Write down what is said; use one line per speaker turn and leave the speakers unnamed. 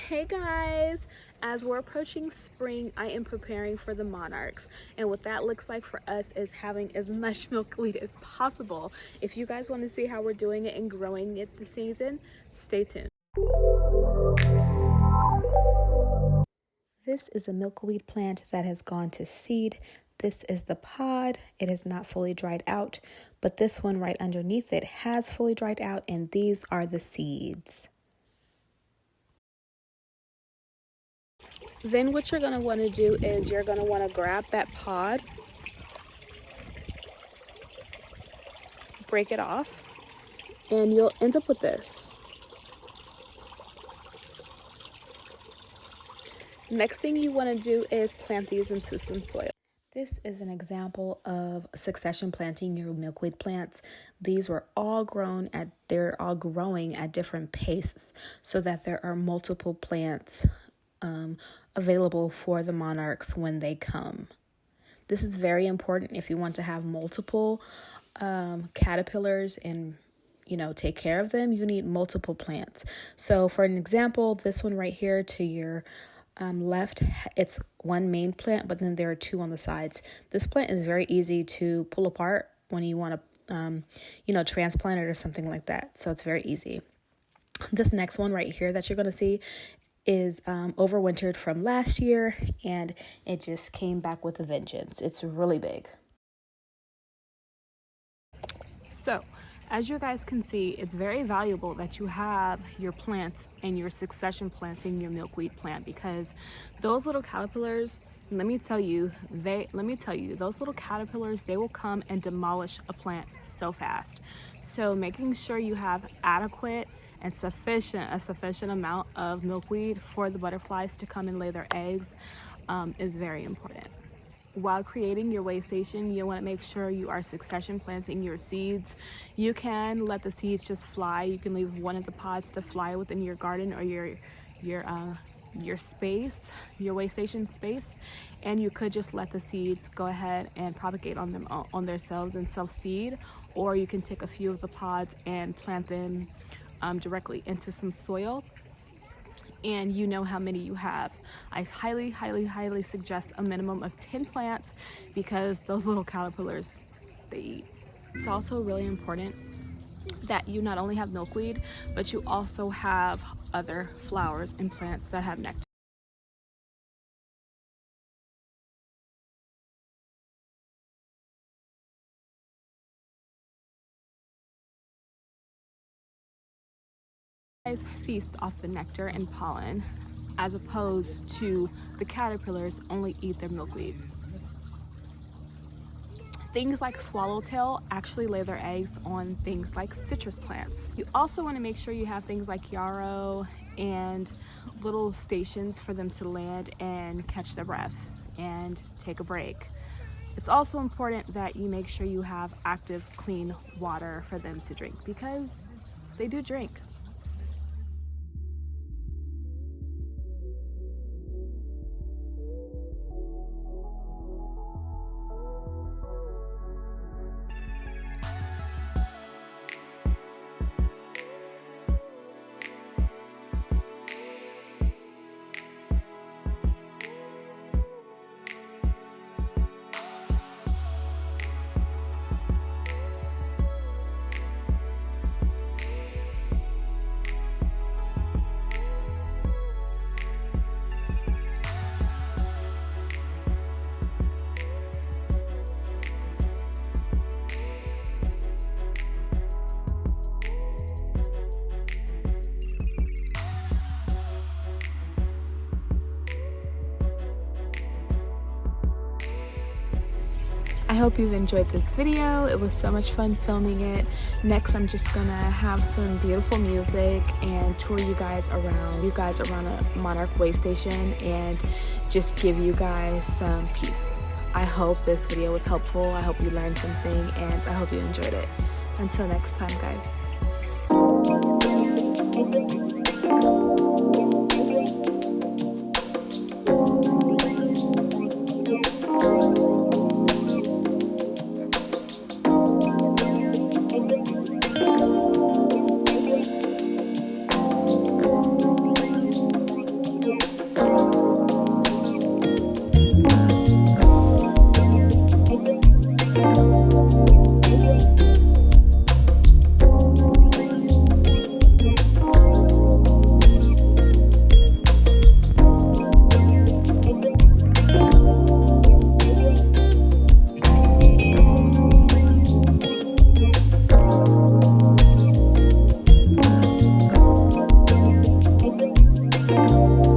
Hey guys, as we're approaching spring, I am preparing for the Monarchs, and what that looks like for us is having as much milkweed as possible. If you guys want to see how we're doing it and growing it this season, stay tuned. This is a milkweed plant that has gone to seed. This is the pod. It is not fully dried out, but this one right underneath it has fully dried out, and these are the seeds. Then what you're going to want to do is you're going to want to grab that pod, break it off, and you'll end up with this. Next thing you want to do is plant these into some soil. This is an example of succession planting your milkweed plants. These were all they're all growing at different paces so that there are multiple plants available for the monarchs when they come. This is very important if you want to have multiple caterpillars and take care of them. You need multiple plants. So for an example, this one right here to your left, it's one main plant, but then there are two on the sides. This plant is very easy to pull apart when you want to transplant it or something like that. So it's very easy. This next one right here that you're going to see is overwintered from last year, and it just came back with a vengeance. It's really big. So as you guys can see, it's very valuable that you have your plants and your succession planting your milkweed plant, because those little caterpillars, let me tell you, those little caterpillars, they will come and demolish a plant so fast. So making sure you have adequate and a sufficient amount of milkweed for the butterflies to come and lay their eggs is very important. While creating your way station, you want to make sure you are succession planting your seeds. You can let the seeds just fly. You can leave one of the pods to fly within your garden or your space, your way station space, and you could just let the seeds go ahead and propagate on themselves and self-seed, or you can take a few of the pods and plant them directly into some soil, and you know how many you have. I highly suggest a minimum of 10 plants, because those little caterpillars, they eat. It's also really important that you not only have milkweed, but you also have other flowers and plants that have nectar. Guys feast off the nectar and pollen, as opposed to the caterpillars only eat their milkweed. Things like swallowtail actually lay their eggs on things like citrus plants. You also want to make sure you have things like yarrow and little stations for them to land and catch their breath and take a break. It's also important that you make sure you have active, clean water for them to drink, because they do drink. I hope you've enjoyed this video. It was so much fun filming it. Next, I'm just gonna have some beautiful music and tour you guys around a Monarch way station and just give you guys some peace. I hope this video was helpful. I hope you learned something, and I hope you enjoyed it. Until next time, guys. bye.